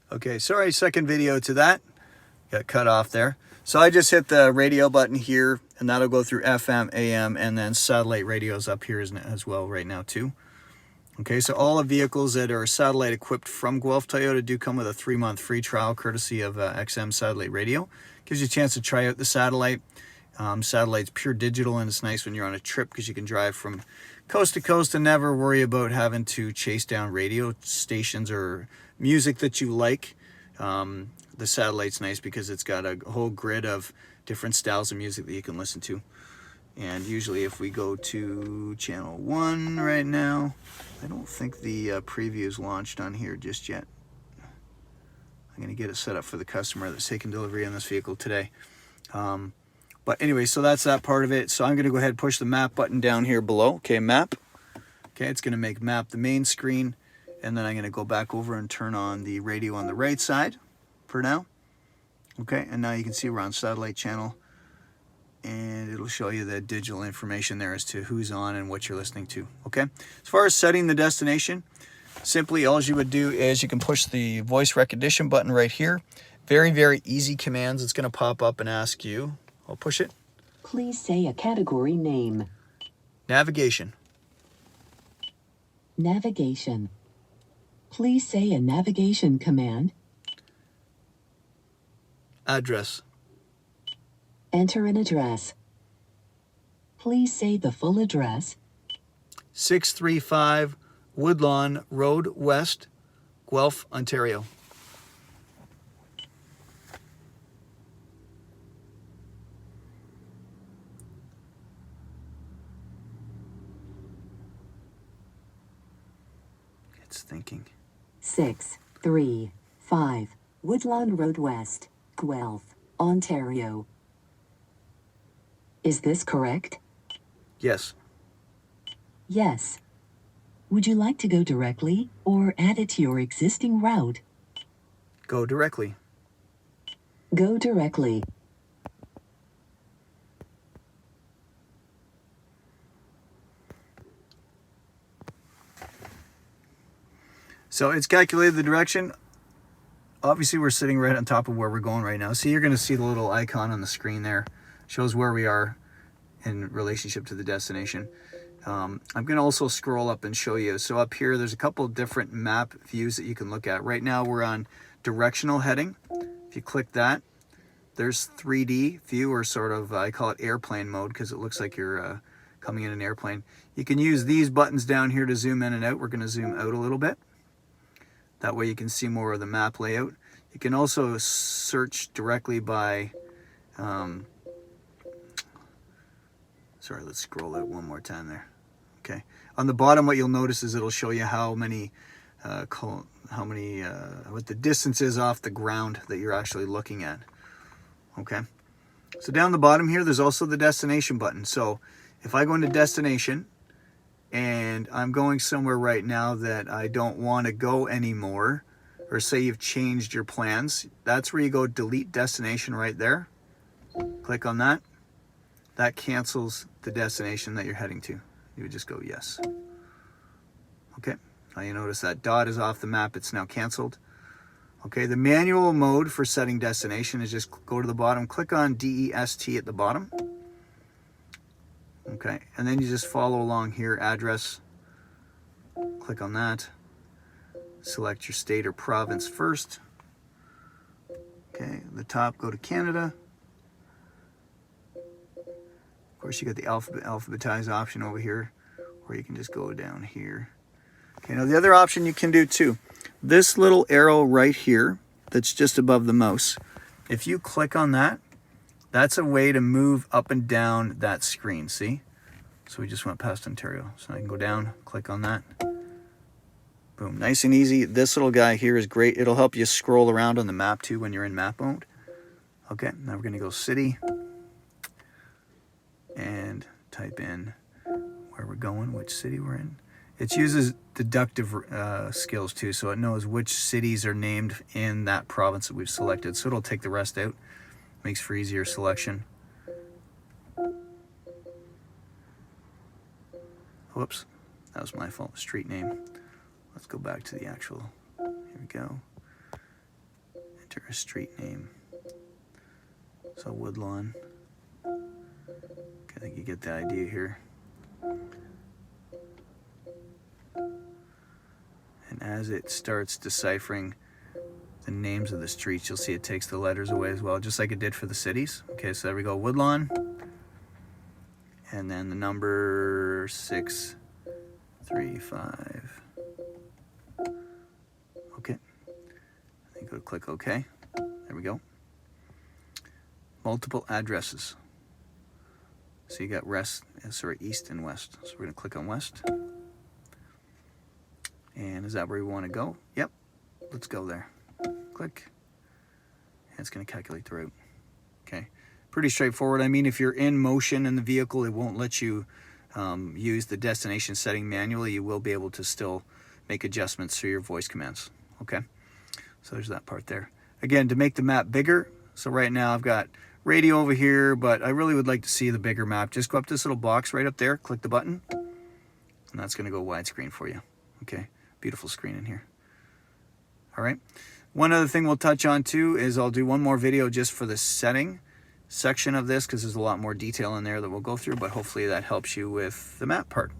Okay, sorry, second video to that. Got cut off there. So I just hit the radio button here, and that'll go through FM, AM, and then satellite radios up here as well right now too. Okay, so all the vehicles that are satellite equipped from Guelph Toyota do come with a 3-month free trial courtesy of XM Satellite Radio. Gives you a chance to try out the satellite. Satellite's pure digital, and it's nice when you're on a trip because you can drive from coast to coast and never worry about having to chase down radio stations or music that you like. The satellite's nice because it's got a whole grid of different styles of music that you can listen to. And usually if we go to channel 1 right now, I don't think the preview is launched on here just yet. I'm going to get it set up for the customer that's taking delivery on this vehicle today. But anyway, so that's that part of it. So I'm going to go ahead and push the map button down here below. Okay, map. Okay, it's going to make map the main screen. And then I'm going to go back over and turn on the radio on the right side for now. Okay, and now you can see we're on satellite channel. And it'll show you the digital information there as to who's on and what you're listening to. Okay, as far as setting the destination, simply all you would do is you can push the voice recognition button right here. Very, very easy commands. It's going to pop up and ask you. I'll push it. Please say a category name. Navigation. Navigation. Please say a navigation command. Address. Enter an address. Please say the full address. 635 Woodlawn Road West, Guelph, Ontario. It's thinking. 635 Woodlawn Road West, Guelph, Ontario. Is this correct? Yes. Yes. Would you like to go directly or add it to your existing route? Go directly. Go directly. So it's calculated the direction. Obviously, we're sitting right on top of where we're going right now. So you're going to see the little icon on the screen there. Shows where we are in relationship to the destination. I'm going to also scroll up and show you. So up here, there's a couple different map views that you can look at. Right now, we're on directional heading. If you click that, there's 3D view, or sort of, I call it airplane mode because it looks like you're coming in an airplane. You can use these buttons down here to zoom in and out. We're going to zoom out a little bit. That way you can see more of the map layout. You can also search directly by, sorry, let's scroll out one more time there. Okay. On the bottom, what you'll notice is it'll show you how many, what the distance is off the ground that you're actually looking at. Okay. So down the bottom here, there's also the destination button. So if I go into destination, and I'm going somewhere right now that I don't want to go anymore, or say you've changed your plans, that's where you go delete destination right there. Click on that. That cancels the destination that you're heading to. You would just go yes. Okay, now you notice that dot is off the map. It's now canceled. Okay, the manual mode for setting destination is just go to the bottom, click on DEST at the bottom. Okay, and then you just follow along here, address, click on that, select your state or province first. Okay, at the top, go to Canada. Of course, you got the alphabetized option over here, or you can just go down here. Okay, now the other option you can do too, this little arrow right here that's just above the mouse, if you click on that, that's a way to move up and down that screen, see? So we just went past Ontario. So I can go down, click on that. Boom, nice and easy. This little guy here is great. It'll help you scroll around on the map too when you're in map mode. Okay, now we're gonna go city and type in where we're going, which city we're in. It uses deductive skills too, so it knows which cities are named in that province that we've selected. So it'll take the rest out. Makes for easier selection. Whoops, that was my fault. Street name. Let's go back to the actual, here we go. enter a street name. So Woodlawn. I think you get the idea here. And as it starts deciphering the names of the streets, you'll see it takes the letters away as well, just like it did for the cities. Okay, so there we go, Woodlawn. And then the number 635. Okay. I think we'll click OK. There we go. Multiple addresses. So you got east and west. So we're going to click on west. And is that where we want to go? Yep. Let's go there. Click. And it's going to calculate the route. Okay. Pretty straightforward. I mean, if you're in motion in the vehicle, it won't let you use the destination setting manually. You will be able to still make adjustments through your voice commands. Okay. So there's that part there. Again, to make the map bigger. So right now I've got radio over here, but I really would like to see the bigger map. Just go up this little box right up there, click the button, and that's going to go widescreen for you. Okay, beautiful screen in here. All right, one other thing we'll touch on too is I'll do one more video just for the setting section of this because there's a lot more detail in there that we'll go through, but hopefully that helps you with the map part.